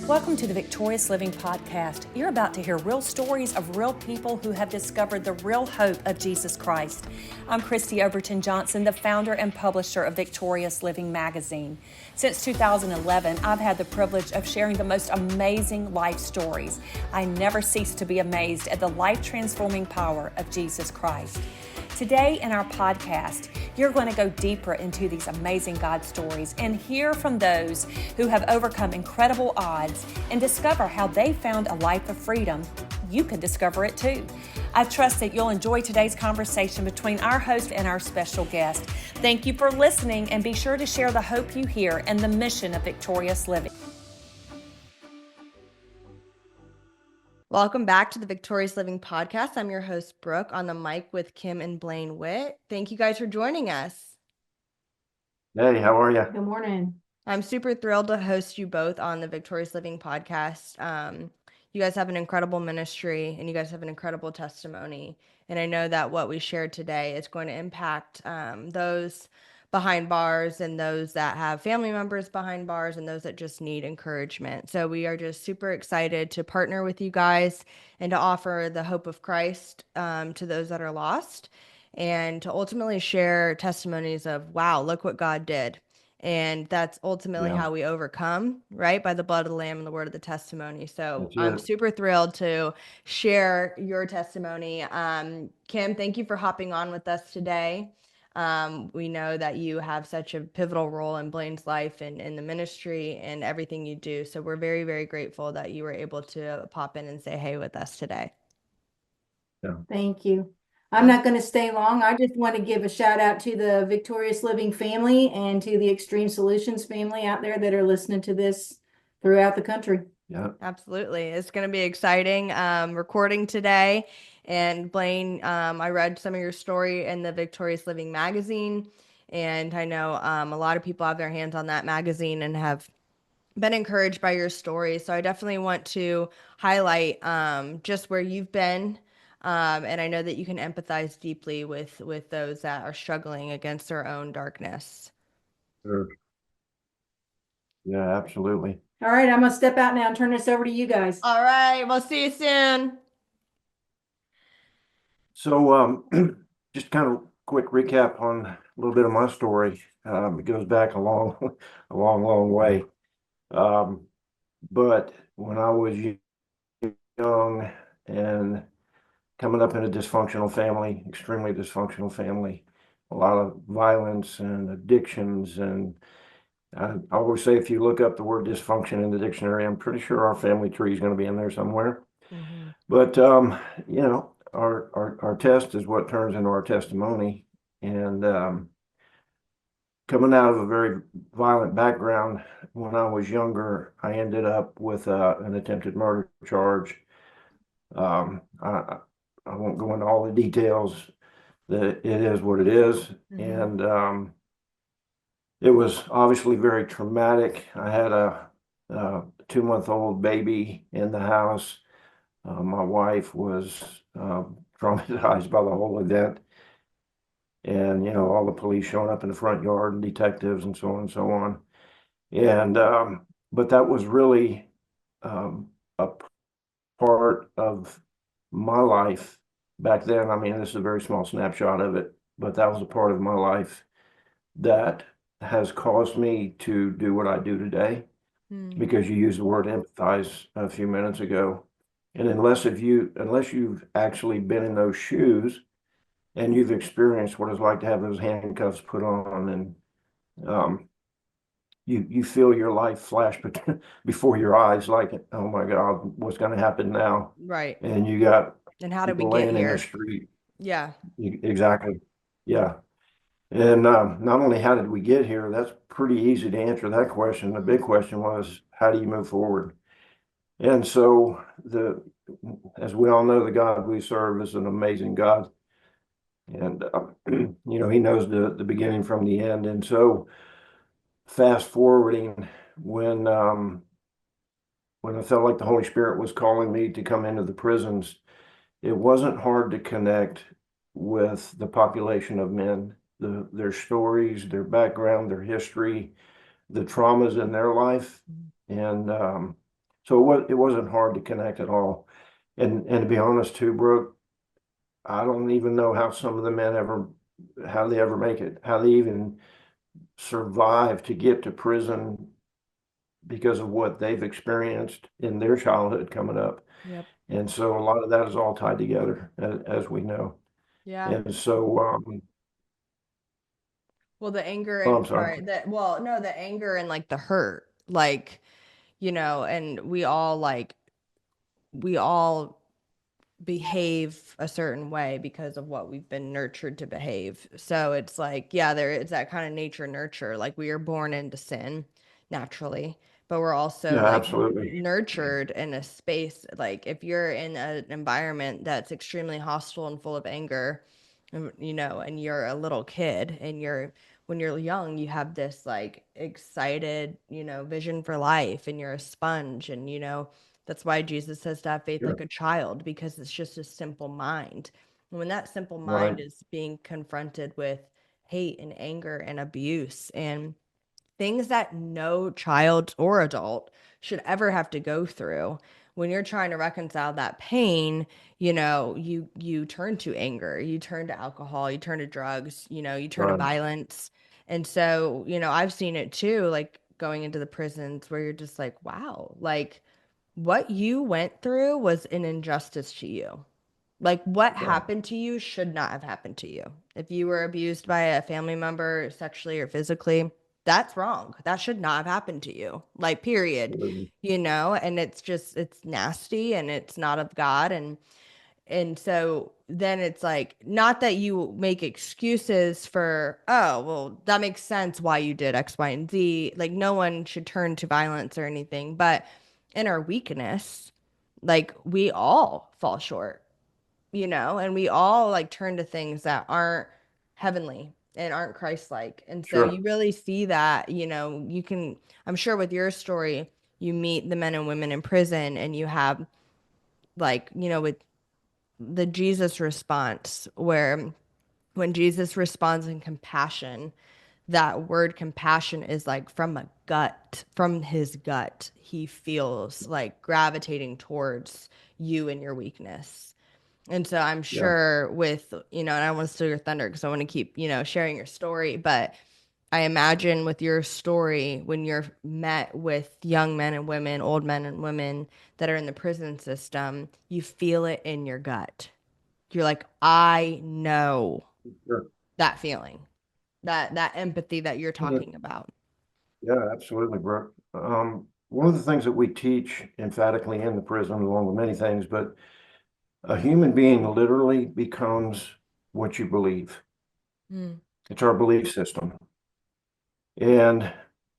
Welcome to the Victorious Living Podcast. You're about to hear real stories of real people who have discovered the real hope of Jesus Christ. I'm Christy Overton Johnson, the founder and publisher of Victorious Living magazine. Since 2011, I've had the privilege of sharing the most amazing life stories. I never cease to be amazed at the life-transforming power of Jesus Christ. Today in our podcast, you're going to go deeper into these amazing God stories and hear from those who have overcome incredible odds and discover how they found a life of freedom. You can discover it too. I trust that you'll enjoy today's conversation between our host and our special guest. Thank you for listening, and be sure to share the hope you hear and the mission of Victorious Living. Welcome back to the Victorious Living Podcast. I'm your host, Brooke, on the mic with Kim and Blaine Witt. Thank you guys for joining us. Hey, how are you? Good morning. I'm super thrilled to host you both on the Victorious Living Podcast. You guys have an incredible ministry and you guys have an incredible testimony. And I know that what we shared today is going to impact those behind bars and those that have family members behind bars and those that just need encouragement. So we are just super excited to partner with you guys and to offer the hope of Christ to those that are lost, and to ultimately share testimonies of, wow, look what God did. And that's ultimately how we overcome, right? By the blood of the Lamb and the word of the testimony. So I'm super thrilled to share your testimony. Kim, thank you for hopping on with us today. We know that you have such a pivotal role in Blaine's life and in the ministry and everything you do. So we're very, very grateful that you were able to pop in and say hey with us today. Yeah. Thank you. I'm not going to stay long. I just want to give a shout out to the Victorious Living family and to the Xtreme Solutions family out there that are listening to this throughout the country. Yeah, absolutely. It's going to be exciting recording today. And Blaine, I read some of your story in the Victorious Living magazine, and I know a lot of people have their hands on that magazine and have been encouraged by your story. So I definitely want to highlight just where you've been. And I know that you can empathize deeply with those that are struggling against their own darkness. sure. Yeah, absolutely. All right, I'm going to step out now and turn this over to you guys. All right, we'll see you soon. So just kind of quick recap on a little bit of my story. It goes back a long way. But when I was young and coming up in a dysfunctional family, extremely dysfunctional family, a lot of violence and addictions. And I always say, if you look up the word dysfunction in the dictionary, I'm pretty sure our family tree is going to be in there somewhere. Mm-hmm. But, you know, our test is what turns into our testimony. And coming out of a very violent background, when I was younger, I ended up with an attempted murder charge. I won't go into all the details. That it is what it is. Mm-hmm. And it was obviously very traumatic. I had a 2-month-old baby in the house. My wife was traumatized by the whole event. And, you know, all the police showing up in the front yard and detectives and so on and so on. And, but that was really a part of my life back then. I mean, this is a very small snapshot of it, but that was a part of my life that has caused me to do what I do today. Mm-hmm. Because you used the word empathize a few minutes ago. And unless you've actually been in those shoes and you've experienced what it's like to have those handcuffs put on, and you feel your life flash before your eyes, like, oh my God, what's going to happen now? Right. And you got how did we get here? In the street. Yeah. Exactly. Yeah. And not only how did we get here, that's pretty easy to answer that question. The big question was, how do you move forward? And so as we all know, the God we serve is an amazing God. And, you know, he knows the beginning from the end. And so fast forwarding, when I felt like the Holy Spirit was calling me to come into the prisons, it wasn't hard to connect with the population of men, their stories, their background, their history, the traumas in their life. And So it wasn't hard to connect at all. And to be honest too, Brooke, I don't even know how some of the men how they ever make it, how they even survive to get to prison because of what they've experienced in their childhood coming up. Yep. And so a lot of that is all tied together, as we know. Yeah. And so, Well, the anger oh, and I'm sorry. sorry, the anger and like the hurt, like, and we all behave a certain way because of what we've been nurtured to behave. So it's like, yeah, there is that kind of nature nurture. Like we are born into sin naturally, but we're also Yeah, like absolutely. nurtured in a space. Like if you're in an environment that's extremely hostile and full of anger, and you're a little kid and when you're young, you have this like excited, vision for life and you're a sponge and that's why Jesus says to have faith Sure. like a child, because it's just a simple mind. And when that simple Right. mind is being confronted with hate and anger and abuse and things that no child or adult should ever have to go through, when you're trying to reconcile that pain, you turn to anger, you turn to alcohol, you turn to drugs, you turn to Right. violence. And so, I've seen it too, like going into the prisons where you're just like, wow, like what you went through was an injustice to you. Like what Yeah. happened to you should not have happened to you. If you were abused by a family member sexually or physically, that's wrong. That should not have happened to you. Like period. Absolutely. And it's nasty and it's not of God, and so then it's like, not that you make excuses for, oh, well, that makes sense why you did X, Y, and Z. Like, no one should turn to violence or anything. But in our weakness, like, we all fall short, and we all like turn to things that aren't heavenly and aren't Christ-like. And so Sure. you really see that, I'm sure with your story, you meet the men and women in prison and you have like, with the Jesus response, where when Jesus responds in compassion, that word compassion is like from his gut. He feels like gravitating towards you and your weakness. And so I'm Yeah. sure and I don't want to steal your thunder because I want to keep, sharing your story, but I imagine with your story, when you're met with young men and women, old men and women that are in the prison system, you feel it in your gut. You're like, I know Sure. that feeling, that empathy that you're Yeah, talking about. yeah, absolutely, Brooke. One of the things that we teach emphatically in the prison, along with many things, but a human being literally becomes what you believe. Mm, It's our belief system. And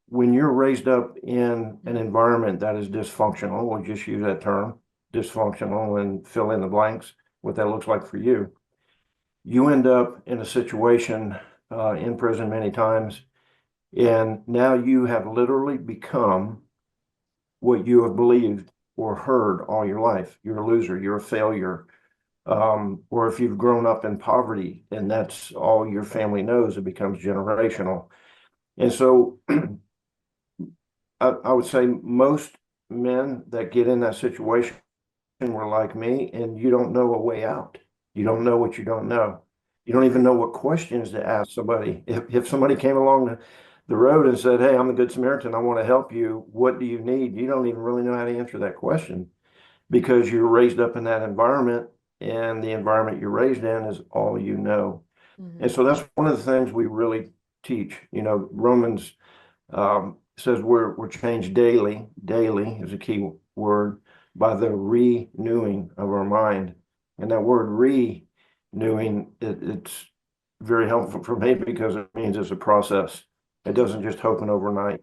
when you're raised up in an environment that is dysfunctional, we'll just use that term, dysfunctional, and fill in the blanks, what that looks like for you, you end up in a situation in prison many times. And now you have literally become what you have believed or heard all your life. You're a loser, you're a failure. Or if you've grown up in poverty and that's all your family knows, it becomes generational. And so I would say most men that get in that situation were like me, and you don't know a way out. You don't know what you don't know. You don't even know what questions to ask somebody. If somebody came along the road and said, "Hey, I'm the Good Samaritan, I want to help you. What do you need?" You don't even really know how to answer that question because you're raised up in that environment, and the environment you're raised in is all you know. And mhm, so that's one of the things we really teach. Romans says we're changed daily. Daily is a key word, by the renewing of our mind. And that word renewing, it's very helpful for me because it means it's a process. It doesn't just happen overnight.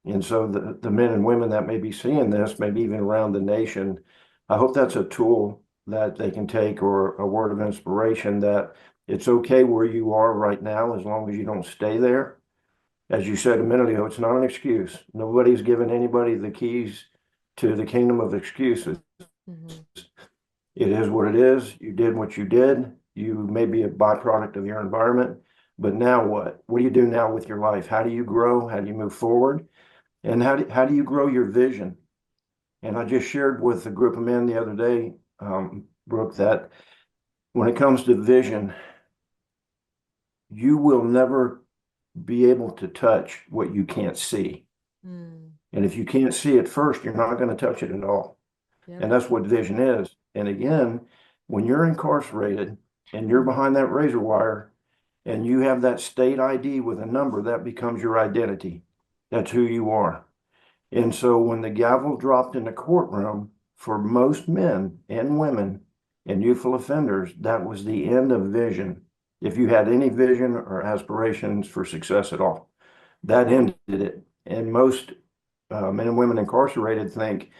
And so the men and women that may be seeing this, maybe even around the nation, I hope that's a tool that they can take, or a word of inspiration, that it's okay where you are right now as long as you don't stay there. As you said a minute ago, it's not an excuse. Nobody's given anybody the keys to the kingdom of excuses. mhm, It is what it is. You did what you did. You may be a byproduct of your environment, but now what? What do you do now with your life? How do you grow? How do you move forward? And how do you grow your vision? And I just shared with a group of men the other day, Brooke, that when it comes to vision, you will never be able to touch what you can't see. Mm. And if you can't see it first, you're not going to touch it at all. Yep. And that's what vision is. And again, when you're incarcerated and you're behind that razor wire and you have that state ID with a number, that becomes your identity. That's who you are. And so when the gavel dropped in the courtroom, for most men and women and youthful offenders, that was the end of vision. If you had any vision or aspirations for success at all, that ended it. And most men and women incarcerated think,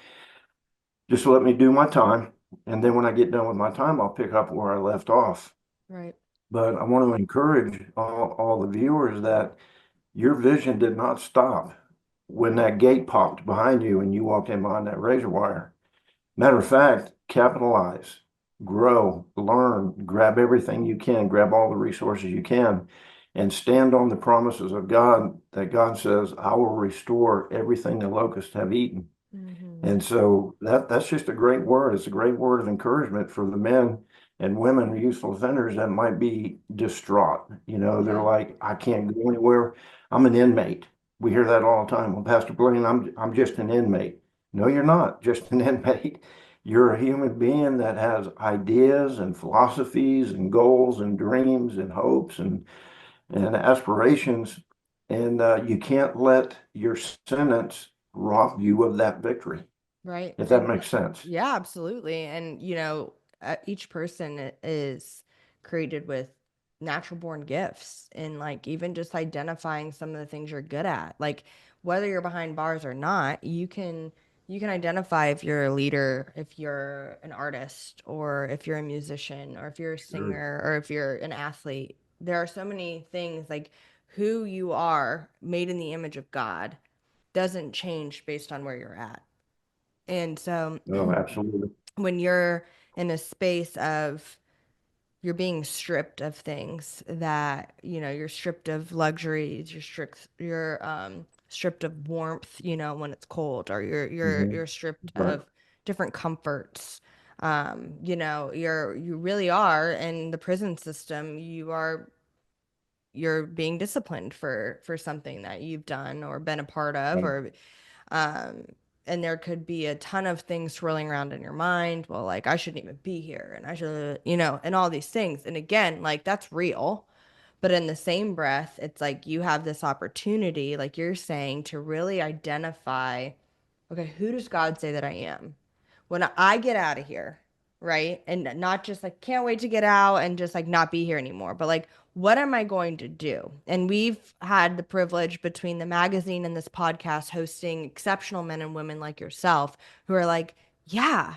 just let me do my time. And then when I get done with my time, I'll pick up where I left off. Right. But I want to encourage all the viewers that your vision did not stop when that gate popped behind you and you walked in behind that razor wire. Matter of fact, capitalize, grow, learn, grab everything you can, grab all the resources you can, and stand on the promises of God that God says, I will restore everything the locusts have eaten. Mm-hmm. And so that's just a great word. It's a great word of encouragement for the men and women, youthful offenders that might be distraught. You know, they're Yeah. like, I can't go anywhere. I'm an inmate. We hear that all the time. Well, Pastor Blaine, I'm just an inmate. No, you're not just an inmate. You're a human being that has ideas and philosophies and goals and dreams and hopes and aspirations. And you can't let your sentence rob you of that victory, Right. if that makes sense. Yeah, absolutely. And, each person is created with natural born gifts, and like even just identifying some of the things you're good at, like whether you're behind bars or not, you can identify if you're a leader, if you're an artist, or if you're a musician, or if you're a Sure. singer, or if you're an athlete. There are so many things, like who you are, made in the image of God, doesn't change based on where you're at. And so Oh, absolutely. when you're in a space of, you're being stripped of things that, you're stripped of luxuries, you're stripped of warmth, when it's cold, or you're stripped Right. of different comforts. You really are in the prison system. You're being disciplined for something that you've done or been a part of, Right. or um, and there could be a ton of things swirling around in your mind. Well, like, I shouldn't even be here, and I should, and all these things. And again, like, that's real. But in the same breath, it's like you have this opportunity, like you're saying, to really identify, okay, who does God say that I am? When I get out of here, right? And not just like, can't wait to get out and just like not be here anymore, but like, what am I going to do? And we've had the privilege between the magazine and this podcast hosting exceptional men and women like yourself who are like, yeah,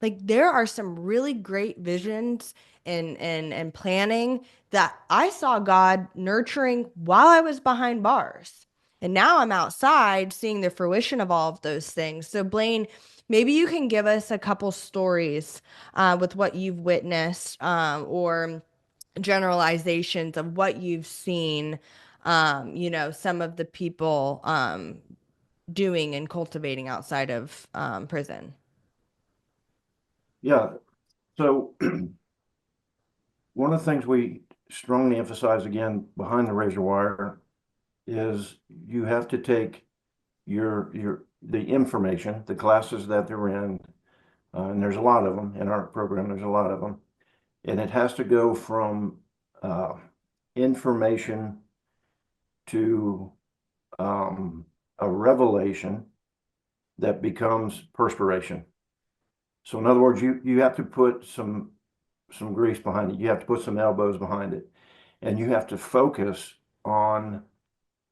like there are some really great visions and planning that I saw God nurturing while I was behind bars. And now I'm outside seeing the fruition of all of those things. So, Blaine, maybe you can give us a couple stories with what you've witnessed, or generalizations of what you've seen, some of the people doing and cultivating outside of prison. Yeah. So one of the things we strongly emphasize again behind the razor wire is you have to take the information, the classes that they're in, and there's a lot of them in our program. There's a lot of them, and it has to go from uh, information to a revelation that becomes perspiration. So in other words, you have to put some grease behind it. You have to put some elbows behind it, and you have to focus on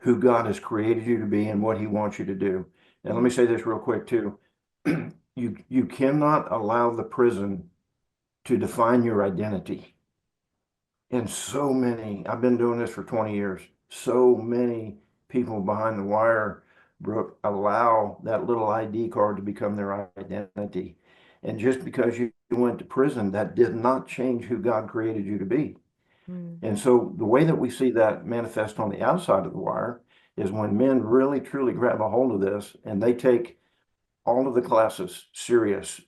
who God has created you to be and what He wants you to do. And let me say this real quick too. You cannot allow the prison to define your identity. And so many, I've been doing this for 20 years, so many people behind the wire, Brooke, allow that little ID card to become their identity. And just because you went to prison, that did not change who God created you to be. Mm. And so the way that we see that manifest on the outside of the wire is when men really truly grab a hold of this and they take all of the classes serious.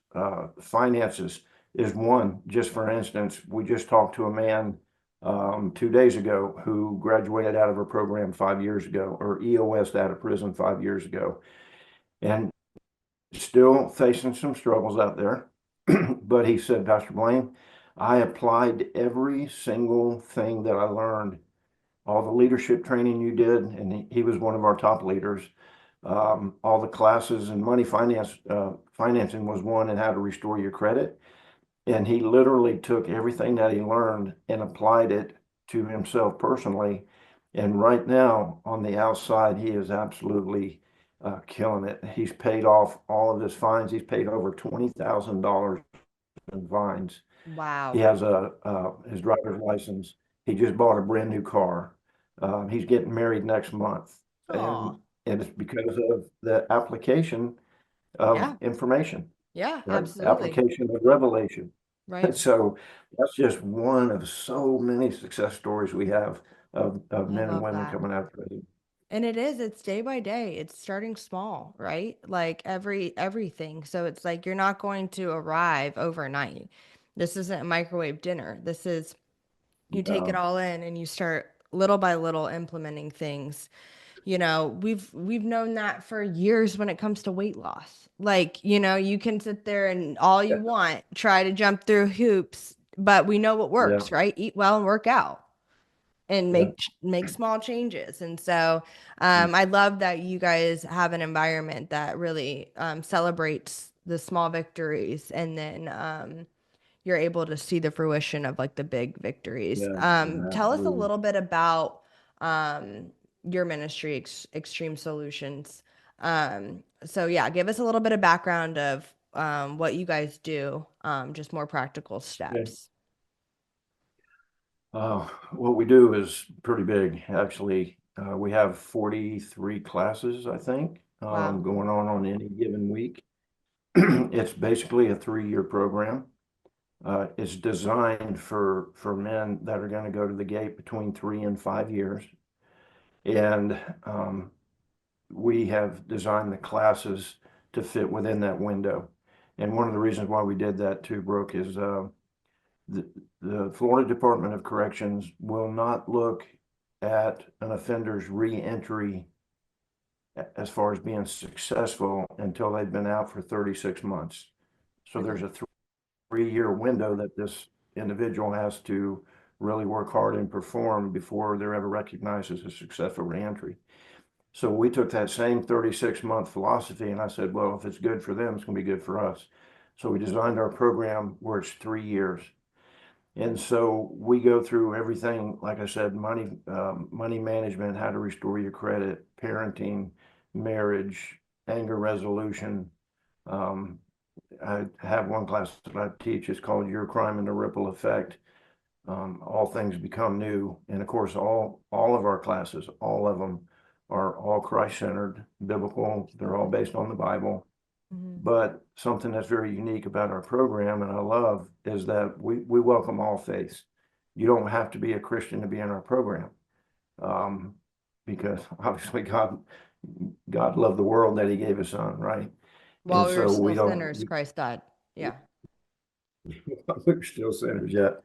Finances is one. Just for instance, we just talked to a man 2 days ago who graduated out of a program 5 years ago, or EOS out of prison 5 years ago, and still facing some struggles out there. But he said, Pastor Blaine, I applied every single thing that I learned, all the leadership training you did, and he was one of our top leaders. All the classes and financing was one, and how to restore your credit. And he literally took everything that he learned and applied it to himself personally. And right now, on the outside, he is absolutely killing it. He's paid off all of his fines. He's paid over $20,000 in fines. He Wow. has his driver's license. He just bought a brand new car. He's getting married next month, Aw. and it's because of the application Yeah. of information, Yeah, right? absolutely. Application of revelation. Right. So that's just one of so many success stories we have of I men and love women that. coming out of prison. And it's day by day. It's starting small, right? Like everything. So it's like you're not going to arrive overnight. This isn't a microwave dinner. This is you take it Um, all in and you start little by little implementing things. We've known that for years when it comes to weight loss. Like, you can sit there and all you want, try to jump through hoops, but we know what yeah, works, right? Eat well and work out and yeah, make small changes. And so I love that you guys have an environment that really celebrates the small victories, and then you're able to see the fruition of like the big victories. yeah, Tell us a absolutely. little bit about your ministry, Xtreme Solutions. So yeah, give us a little bit of background of what you guys do, just more practical Yeah. steps. What we do is pretty big, actually. We have 43 classes, I think, Wow. going on any given week. It's basically a 3-year program. It's designed for men that are going to go to the gate between 3 and 5 years. And we have designed the classes to fit within that window. And one of the reasons why we did that too, Brooke, is the Florida Department of Corrections will not look at an offender's reentry as far as being successful until they've been out for 36 months. So there's a 3-year window that this individual has to really work hard and perform before they're ever recognized as a successful reentry. So we took that same 36-month philosophy, and I said, well, if it's good for them, it's going to be good for us. So we designed our program where it's 3 years. And so we go through everything, like I said, money management, how to restore your credit, parenting, marriage, anger resolution. Um, I have one class that I teach. It's called Your Crime and the Ripple Effect. All things become new. And of course, all of our classes, all of them are all Christ-centered, biblical. They're all based on the Bible. Mhm. But something that's very unique about our program, and I love, is that we welcome all faiths. You don't have to be a Christian to be in our program, because obviously God loved the world that He gave His Son, right? While And we were so we still don't. sinners, Christ died. Yeah. We're still sinners yet,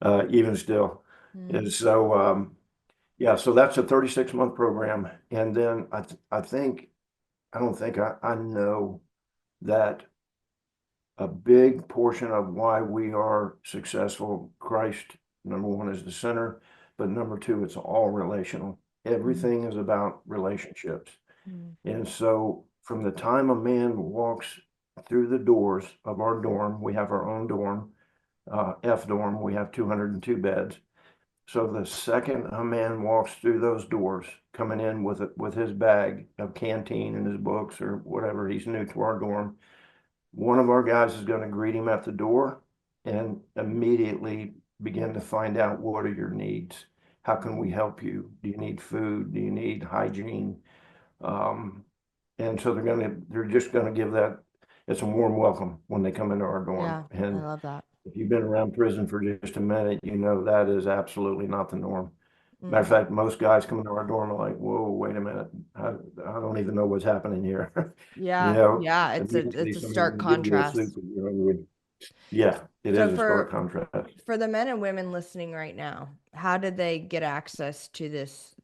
Yeah. even still. Mm. And so, yeah, so that's a 36-month program, and then I don't think I know that a big portion of why we are successful, Christ, number one, is the center, but number two, it's all relational. Everything is about relationships. Mm. And so from the time a man walks through the doors of our dorm, we have our own dorm, F dorm, we have 202 beds. So the second a man walks through those doors, coming in with his bag of canteen and his books or whatever, he's new to our dorm, one of our guys is going to greet him at the door and immediately begin to find out, what are your needs? How can we help you? Do you need food? Do you need hygiene? Um, and so they're just going to give that, it's a warm welcome when they come into our dorm. Yeah, I And love that. if you've been around prison for just a minute, you know that is absolutely not the norm. Matter of Mm. fact, most guys coming to our dorm are like, whoa, wait a minute. I don't even know what's happening here. You Yeah, know, yeah, immediately it's a somebody's stark going to give you a soup. contrast. Yeah, it So is a stark contrast. for the men and women listening right now, how did they get access to this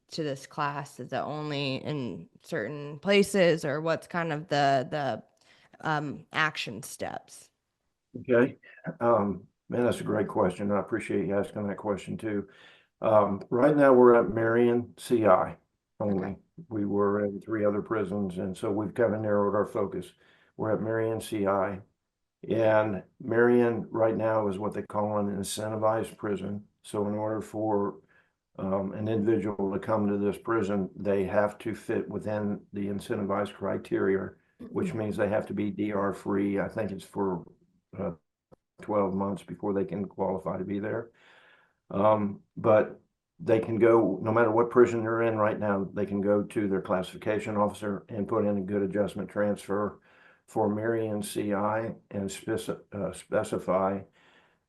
class? Is it only in certain places, or what's kind of the action steps? Okay. Man, that's a great question. I appreciate you asking that question too. Right now we're at Marion CI Okay. only. We were in three other prisons, and so we've kind of narrowed our focus. We're at Marion CI, and Marion right now is what they call an incentivized prison. So in order for an individual to come to this prison, they have to fit within the incentivized criteria, which means they have to be DR free. I think it's for uh, 12 months before they can qualify to be there. But they can go, no matter what prison they're in right now, they can go to their classification officer and put in a good adjustment transfer for Marion CI and specify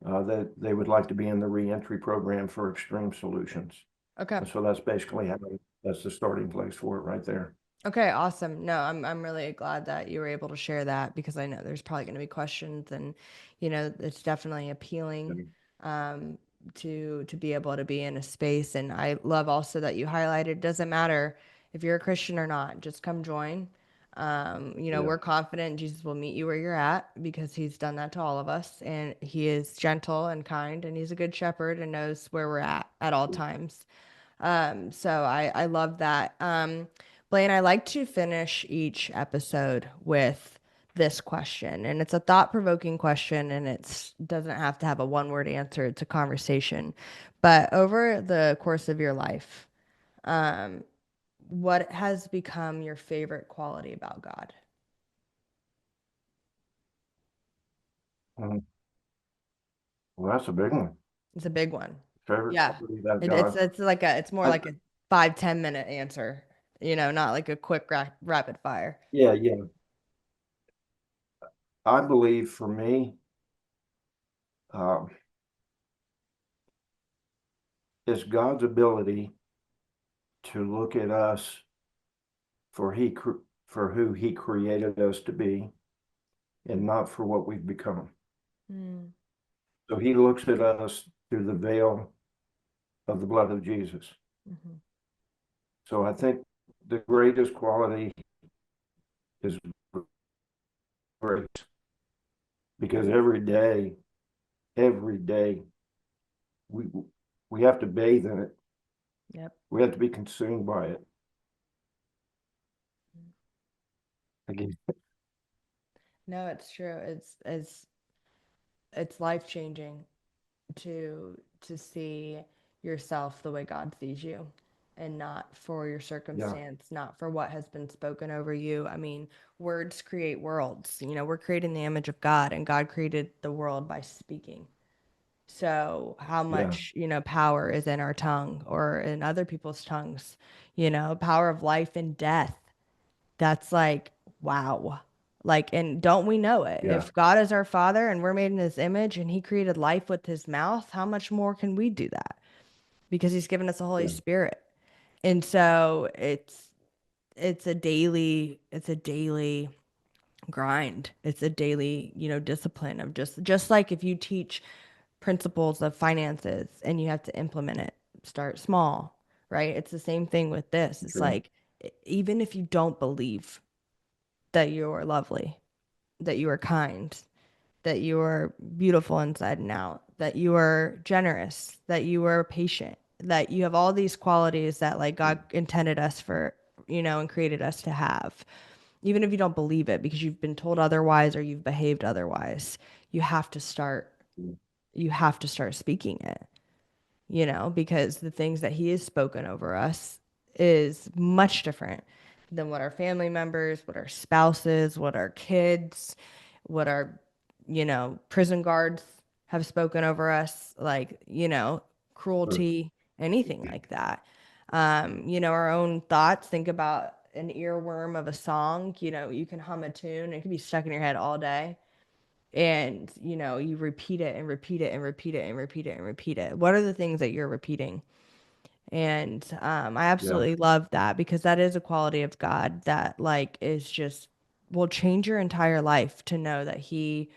that they would like to be in the reentry program for Xtreme Solutions. Okay. And so that's basically how, that's the starting place for it right there. Okay, awesome. No, I'm really glad that you were able to share that because I know there's probably going to be questions, and it's definitely appealing um to be able to be in a space. And I love also that you highlighted it doesn't matter if you're a Christian or not, just come join. Yeah, We're confident Jesus will meet you where you're at because he's done that to all of us, and he is gentle and kind, and he's a good shepherd and knows where we're at all times. So I love that. Blaine, I like to finish each episode with this question, and it's a thought-provoking question, and it's doesn't have to have a one-word answer. It's a conversation. But over the course of your life, um, what has become your favorite quality about God? Mhm. Well, that's a big one. It's a big one. Favorite Yeah. property about God. It's more I, like a 5-10 minute answer, not like a quick rapid fire. yeah, yeah. I believe for me, um, is God's ability to look at us for for who He created us to be, and not for what we've become. Mm, So He looks at us through the veil of the blood of Jesus. mhm. So I think the greatest quality is grace, because every day we we have to bathe in it. Yep. We have to be consumed by it. Again, No, it's true. It's life changing to see yourself the way God sees you, and not for your yeah, circumstance, not for what has been spoken over you. I mean, words create worlds. We're creating the image of God, and God created the world by speaking. So how yeah, much, power is in our tongue or in other people's tongues, power of life and death. That's like, wow. Like, and don't we know it? yeah, If God is our father and we're made in his image and he created life with his mouth, how much more can we do that? Because he's given us the Holy yeah, Spirit. And so it's a daily grind. It's a daily, discipline of just like if you teach principles of finances and you have to implement it, start small, right? It's the same thing with this. It's true. like even if you don't believe that you are lovely, that you are kind, that you are beautiful inside and out, that you are generous, that you are patient, that you have all these qualities that like God intended us for, and created us to have. Even if you don't believe it because you've been told otherwise or you've behaved otherwise, you have to start you have to start speaking it, because the things that he has spoken over us is much different than what our family members, what our spouses, what our kids, what our, prison guards have spoken over us, like, Sure. cruelty, anything like that. Our own thoughts, think about an earworm of a song, you can hum a tune, it can be stuck in your head all day, and you repeat it and repeat it and repeat it and repeat it and repeat it. What are the things that you're repeating? And I absolutely love that, because that is a quality of God that like is just will change your entire life, to know that he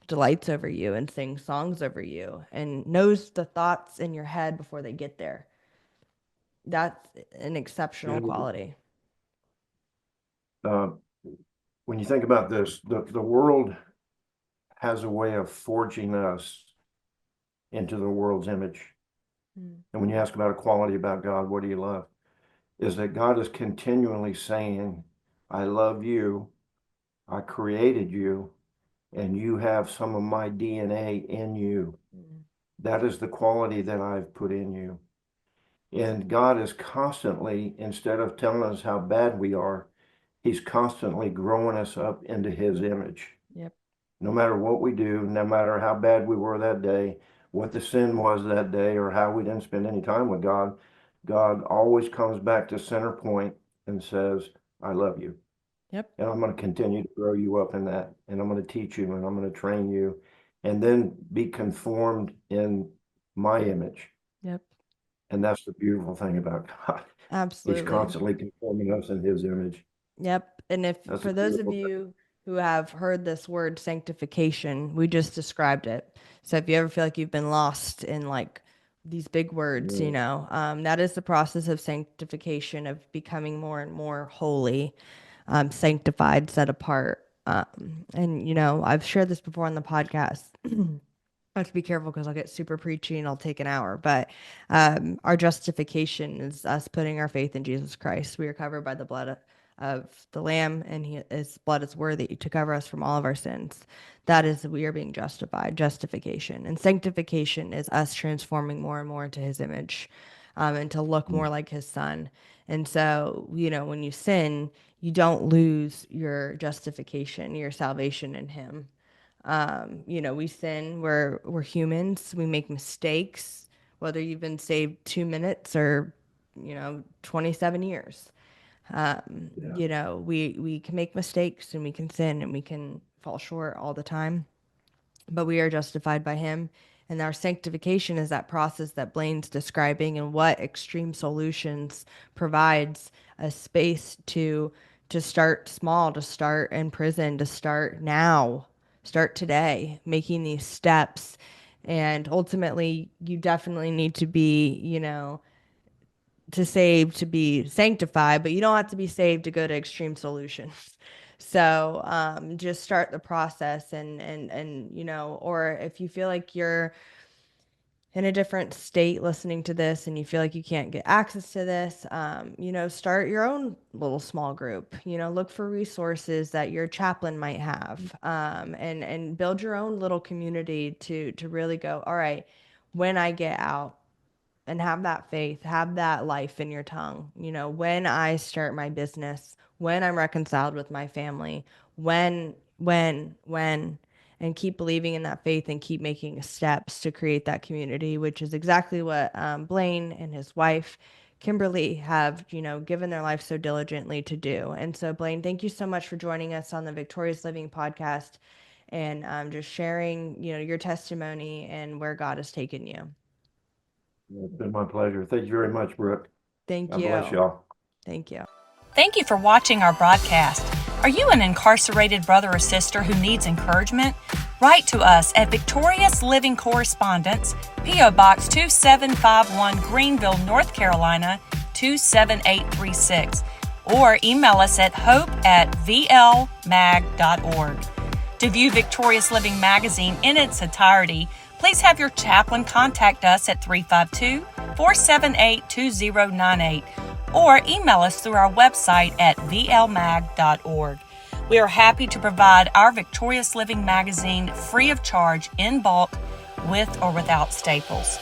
delights over you and sings songs over you and knows the thoughts in your head before they get there. That's an exceptional And, quality. uh, when you think about this, the world has a way of forging us into the world's image. And when you ask about a quality about God, what do you love? Is that God is continually saying, I love you, I created you, and you have some of my DNA in you. That is the quality that I've put in you. And God is constantly, instead of telling us how bad we are, he's constantly growing us up into his image. Yep. No matter what we do, no matter how bad we were that day, what the sin was that day, or how we didn't spend any time with God, God always comes back to center point and says, I love you. Yep. And I'm going to continue to grow you up in that. And I'm going to teach you and I'm going to train you and then be conformed in my image. Yep. And that's the beautiful thing about God. He's Absolutely. constantly conforming us in his image. Yep. And if That's for a those of beautiful thing. you who have heard this word sanctification, we just described it. So if you ever feel like you've been lost in like these big words, Yeah. that is the process of sanctification, of becoming more and more holy, sanctified, set apart. And I've shared this before on the podcast. I have to be careful because I'll get super preachy and I'll take an hour. But our justification is us putting our faith in Jesus Christ. We are covered by the blood of the Lamb, and his blood is worthy to cover us from all of our sins. That is, we are being justified, justification. And sanctification is us transforming more and more into his image, and to look more like his son. And so, when you sin, you don't lose your justification, your salvation in him. We sin, we're humans, we make mistakes, whether you've been saved 2 minutes or 27 years. We can make mistakes and we can sin and we can fall short all the time, but we are justified by him. And our sanctification is that process that Blaine's describing, and what Xtreme Solutions provides a space to start small, to start in prison, to start now, start today, making these steps. And ultimately, you definitely need to be, to save to be sanctified, but you don't have to be saved to go to Xtreme Solutions. So just start the process, and or if you feel like you're in a different state listening to this and you feel like you can't get access to this, start your own little small group. Look for resources that your chaplain might have, and build your own little community to really go, all right, when I get out, and have that faith, have that life in your tongue. When I start my business, when I'm reconciled with my family, when, and keep believing in that faith and keep making steps to create that community, which is exactly what Blaine and his wife, Kimberly, have, given their life so diligently to do. And so, Blaine, thank you so much for joining us on the Victorious Living podcast, and just sharing, your testimony and where God has taken you. It's been my pleasure. Thank you very much, Brooke. Thank God you. bless y'all. Thank you. Thank you for watching our broadcast. Are you an incarcerated brother or sister who needs encouragement? Write to us at Victorious Living Correspondence, P.O. Box 2751, Greenville, North Carolina 27836, or email us at hope@vlmag.org. To view Victorious Living magazine in its entirety, please have your chaplain contact us at 352-478-2098 or email us through our website at vlmag.org. We are happy to provide our Victorious Living magazine free of charge in bulk, with or without staples.